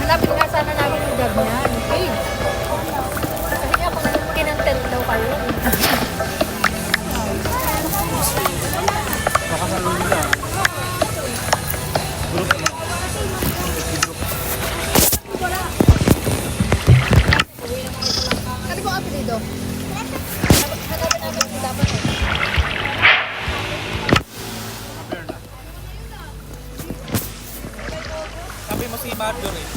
Hanapin nga sana namin yung grab niya. Okay. Kasi nga, kung kinantel daw kayo. Makasalo nila. Sabi ko ang apelido. Hanapin namin yung dapat eh. Sabi mo si Marjorie.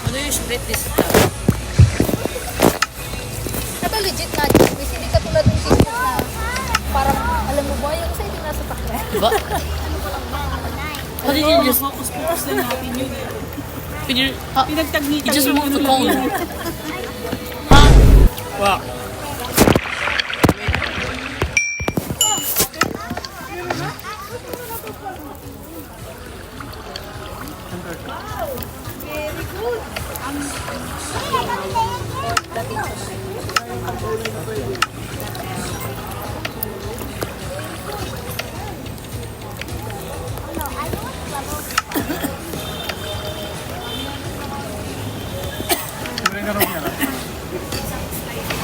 Ano yung split this Ito legit na Joyce. Hindi katulad ng sisters na parang, alam mo ba, yung isa hindi nasa takla. Diba? How did you just... Focus na natin yun. You just moved the cone. Wow.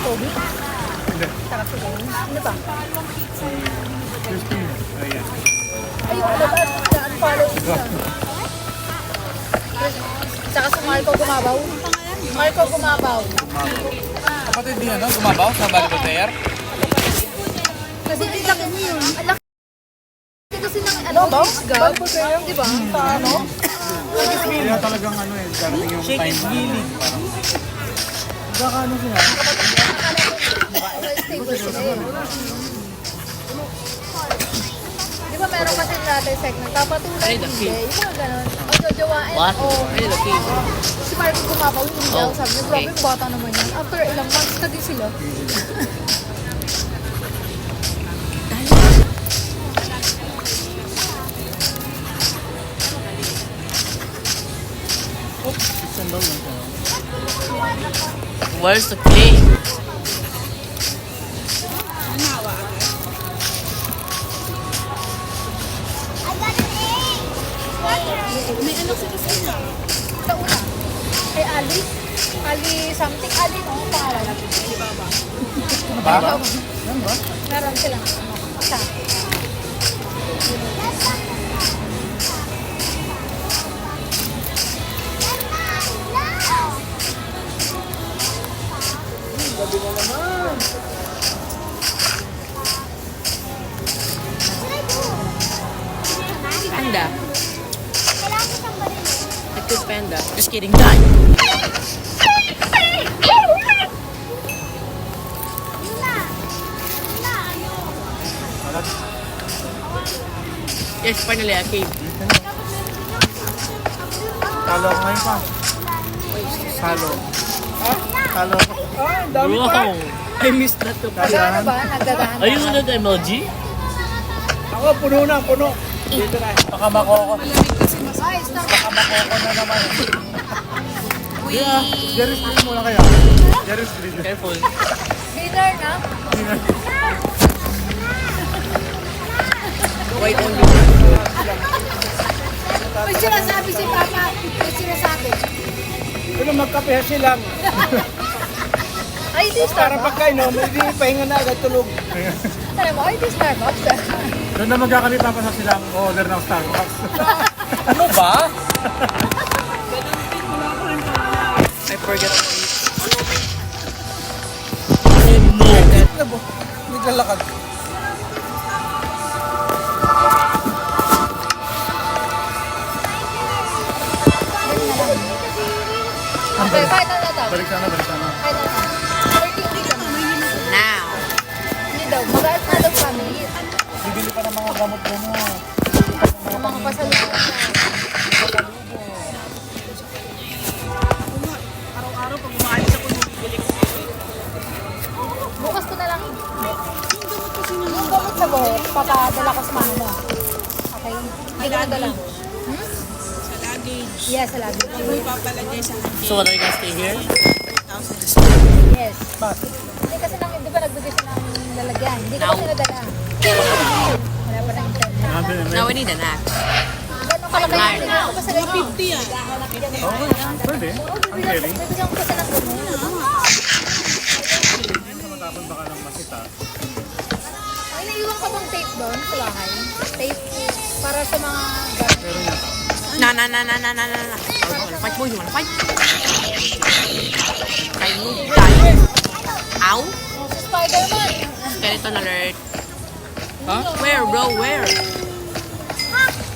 Toby? Saka si Gwen. Ano ba? Ay, yung ano ba? Na-unfollow siya. Saka si Marco Gumabaw. Marco Gumabaw. Kapatid niya, no? Gumabaw sa Balcoter. Kasi ang laki niyo yun. Ang laki kasi ng ano, gab. Di ba? Paano? Kaya talagang ano eh, darating yung time. Shake gilid. Baka ano sila? Stable sila eh. Di ba meron kasi natin segment, papatulan hindi, yung mga ganon. O jojowain, What? o Really, the key. si Marco Gumabaw, hindi daw Oh, sabi niya, okay. grabe yung bata naman yan. After ilang months na din sila. Where's the clay? May anak si Christina. Sa una, kay Ali, Ali something, Ali no, pangalan natin. Para? Meron silang isa. Panda. A good panda. Just kidding. Die! Yes, finally a cave. Talo ako ngayon pa. Talo. Talo. Wow! I missed that too. Ano ba? Nagdadahan. Are you on the MLG? Ako, puno na, puno. Dito na. Baka makoko. Ay, stop. Baka makoko na naman. Yeah, Jerry's Green muna kaya. Jerry's Green. Careful. Dinner na. Wait only. May sinasabi si Papa. May sinasabi. Pero magkape silang. Ay, di Para Starbucks. pagkainom, hindi pahinga na agad tulog. Alam mo, ay, di Starbucks. Doon na magkakalipa pa sa silang order ng Starbucks. Ano ba? I forget. No. Naglalakad. Okay, kahit ano na daw. Balik sana. Kahit ano na. 13 weeks lang. Now. Hindi daw. Mag-aat na daw kami. Bibili pa ng mga gamot mo mo. Ang mga pasalubong na. Araw-araw pag umaalis ako bibili ko. Bukas ko na lang. Yung gamot sa buhok, papadala ko sa mama mo. Okay? Hindi ko nadala. Sa luggage. Yes, sa lagi. Hindi mo ipapalagay sa akin. So what are you gonna stay here? Yes. Hindi kasi nang, di ba nagbigay siya ng lalagyan? Hindi ko kasi nadala. Wala pa nang internet. Now we need an axe. Gano'ng kalaki yung tingnan ko pa sa lagi. 50 yan. Pwede. Ang caring. Bibigyan ko kasi ng gamot. Matapon baka ng masita. Ay, naiwan ka bang tape doon sa bahay? Tape para sa mga gamit. Meron yata. Na. You wanna fight, boy? You wanna fight? Try to die. Ow. Si Spider-Man. Skeleton alert. Huh? Where, bro? Where?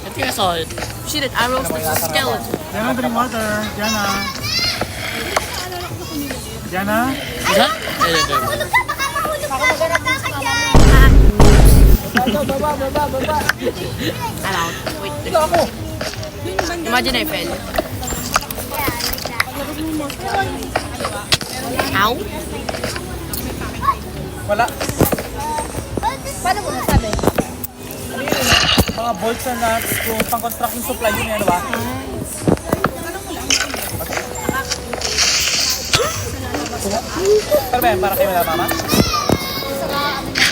I think I saw it. See that arrows? That's a skeleton. Diana, drink water. Diana. Diana. Is that? Baka maganap din sa mama mo. Baba. I'm out. Wait. Imagine I fell. Ow. Wala. Paano mo nasabi? Mga bolts and nuts. Kung pang-construction supply yun yan, ba? Pero ba yan, para kayo wala mama? Sa mga ano niya.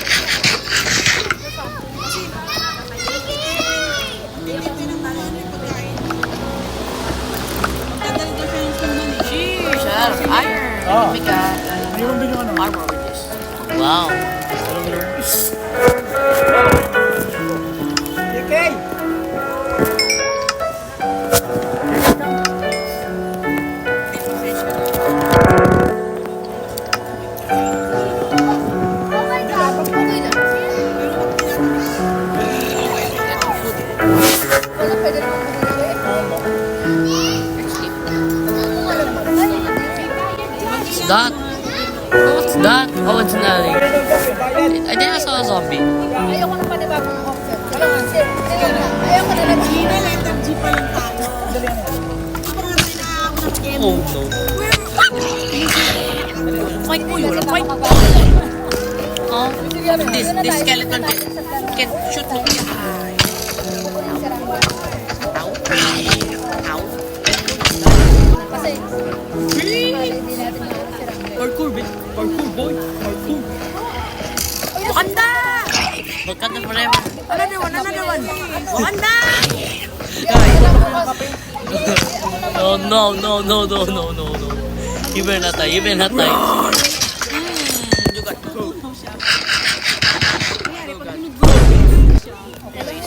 Dadalgal ka yung suman eh. Sheesh, out of iron. Oh. Make a Mayroon din yung ano. armor with this. Wow. Okay. Oh my God, pagpukoy na. Wala pwede naman bumili. What's that? What's that? Oh, it's nothing. I think I saw a zombie. Ayoko ng panibagong concept. Wala nga, sir. Ayoko na lang. Gina, letter G pa lang tayo. Pangatay na ako ng game. Oh no. Fight mo, you wanna fight? Oh, this skeleton can shoot me. Ow. Ow. Kasi, hindi natin yung sirang. Parkour, bitch. Parkour, boy. Parkour. Wakanda! Wakanda forever. Another one. Wakanda! Oh no. You better not die. You got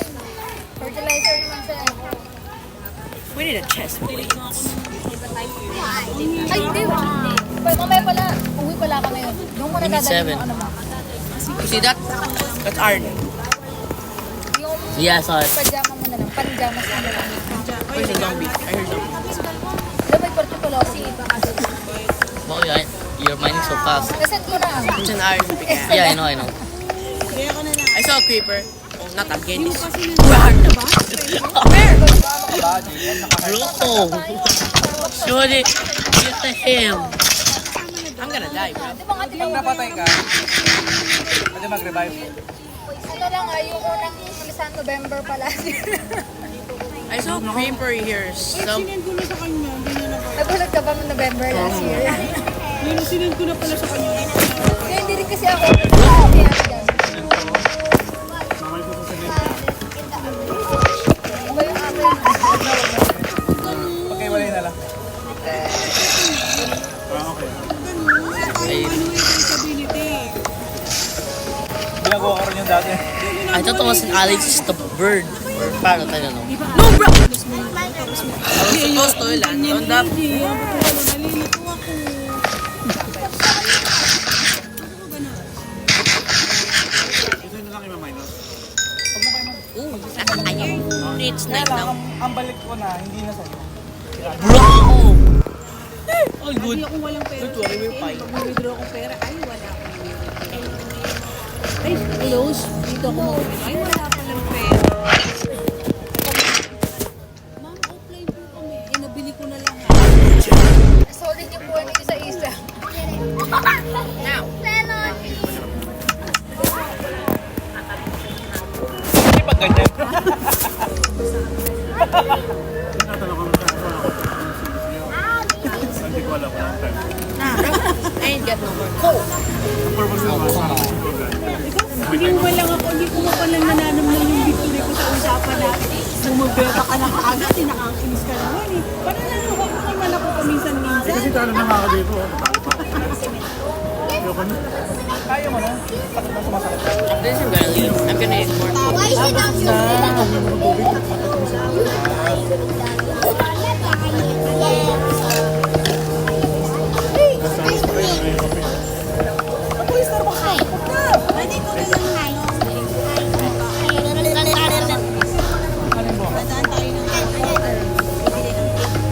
Fertilizer naman siya. We need a chest, please. Ay, hindi. Mamaya pala, uwi pala ka ngayon. Doon mo na We need dadalhin 7. yung ano mo. You see that? That's iron. Yung Yeah, I saw it. pajama mo na lang. Panjamas mo na lang. Where's the zombie? I heard zombie. Doon may kwarto pala ako. Wow, you're mining so fast. Nasend ko na. It's an iron pickaxe. Yeah, I know. Kaya ko na lang. I saw a creeper. Oh, not again. This. Kasi na Bro! Surely, get to him. I'm gonna die, bro. Di ba nga, di ba? Pag napatay ka, pwede mag-revive. Ano lang, yung unang San November pala. I saw a creeper here. So, sinend ko na sa kanya. Hindi na na. Nagulat ka ba ng November last year? Yun, sinend ko na pala sa kanya. Kaya hindi rin kasi ako. Kaya yan. Mamay ko sa Iba yung amin. pagkaiwalay na lang. Okay. I, Ginagawa ko rin yung dati. I thought it was an Alex, just a bird. Or parrot, I don't know. No, bro! I was supposed to land on the... Nalilito ako. Ito na lang yung minus. Ooh, iron. It's night Kaya lang, now. ang balik ko na, hindi na sa'yo. Bro! All good. Hindi ako walang pera. Don't worry, we're fine. Pag may-withdraw akong pera, ay wala akong ay, close. Dito ako mag-withdraw. Ay, wala palang pera. Ma'am, offline po kami. Eh, nabili ko na lang ha. Solid yung buwan nito sa isa. Now. Hindi pa ganyan. Hindi ko alam. I ain't got no work. Hindi mo lang ako, hindi ko pa lang nananamnan yung victory ko sa usapan natin. Bumabeta ka na kaagad, nakakakinis ka naman eh. Parang naluha ko naman ako paminsan-minsan. Kasi talo na nga ako dito. Ayoko na. Kaya mo na. Takot na sumasakit. This is gonna leave. I'm gonna eat more food. Pwede ko na lang na. Nadaan tayo ng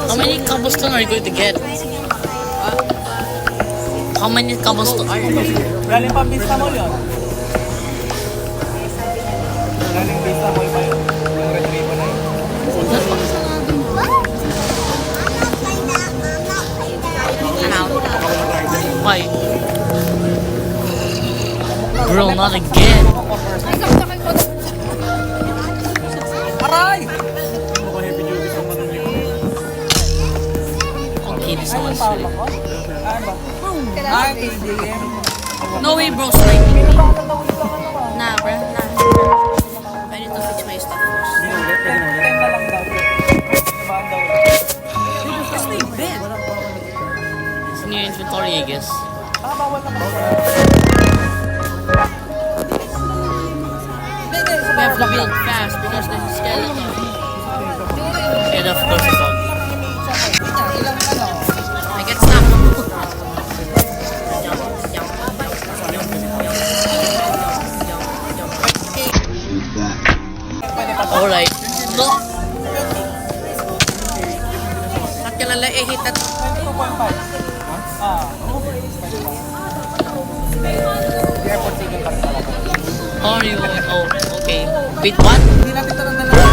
How many cobblestone are you going to get? How many cobblestone are you going to get? Galing pa Vista Mall yun. Galing Vista Mall pa yun. Yung retrieve na yun. I'm out. Why? Bro, not again. Ay, saksakin mo. Aray! Mukhang heavy duty sa mga nang Okay, this one's sweet. Kailangan No way, bro, slide. Nah, bro, nah. I need to fix my stuff first. It's in your inventory, I guess. We have to build fast because there's a skeleton. And of course, it's on. I get stuck. Alright. No. At kilala hit that. Oh, you oh, okay. Wait, what? Hindi natin ito ng dalawa.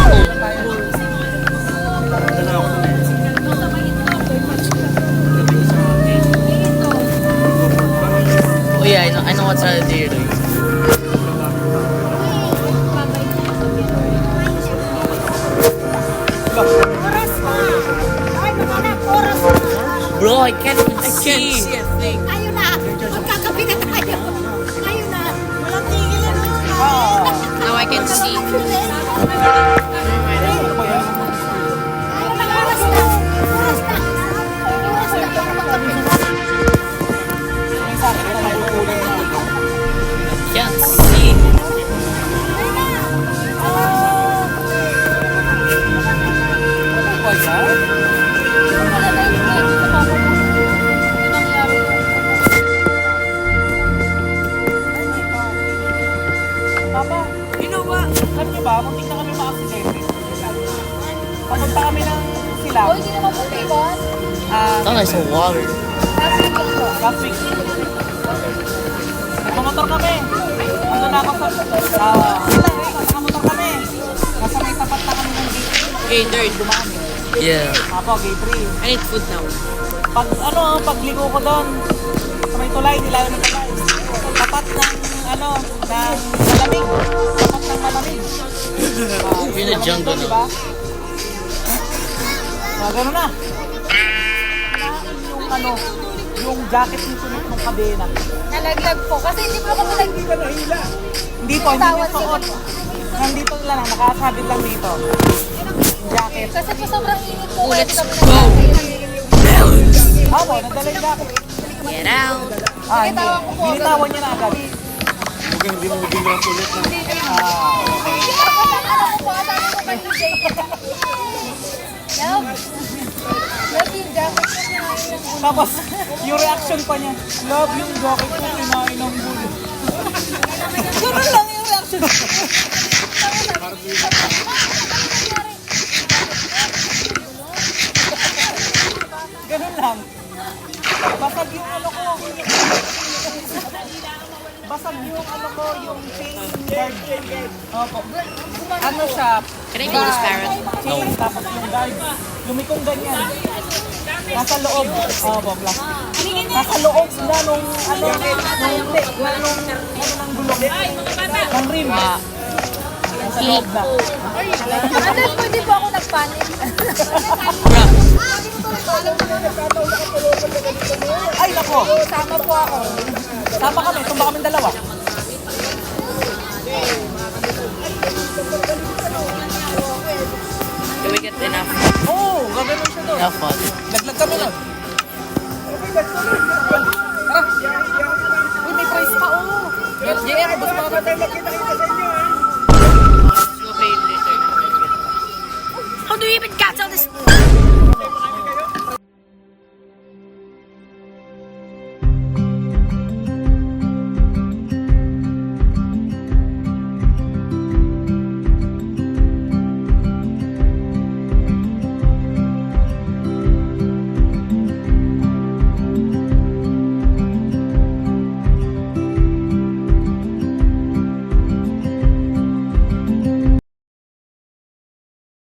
Oh yeah, I know what's out there. Bro, I can't see a thing. Ayun na! Magkakapi na tayo! Ayun na! Walang tigil na naman! Now I can see. Can't see. Papa, you know what? Alam niyo ba, muntik na kami ma-aksidente. Papunta kami ng Silang. Oh, hindi naman po Tibon. Thought I saw water. Last week. Nagmamotor kami. Ando na ako sa... nakamotor kami. Nasa may tapat na kami ng gate. Hey, third. Dumaan. Yeah. Apo, gate 3. I need food now. Pagligo ko doon, sa may tulay, nilayo ng tulay. Tapat ng, ng malamig. Tapat ng malamig. You're in the jungle Diba? Gano'n na. Yung yung jacket ni sunod ng kadena. Nalaglag po. Kasi hindi po ako Hindi ka nahila. Hindi po, hindi Tawad yung suot. Nandito lang, nakasabit lang dito. Yung jacket. Kasi po sobrang init po. Oh, let's Kami go. nag-jacket. Ako, nadala yung jacket. Get out. Hindi. Binitawan ko po. Binitawan niya na agad. Hindi mo binitawan ulit na. Tapos ang ano ko po, sabi ko kay DJ. Love. Love yung jacket ko niya. Tapos, yung reaction pa niya, love yung jacket ko, kinain ng gulo. Ganun lang yung reaction. guard. Opo. Ano siya? Can I take this parrot? Chain, tapos yung guard. Lumikong ganyan. Nasa loob. Opo, plastic. Nasa loob na nung ano, ng gulong. Ng rim. Nasa loob na. Andun po, di po ako nagpanik. Bro, Ay, nako. Sama po ako. Sama kami, tumba kami dalawa. do we get enough? Oo, gagawin siya doon. Enough what?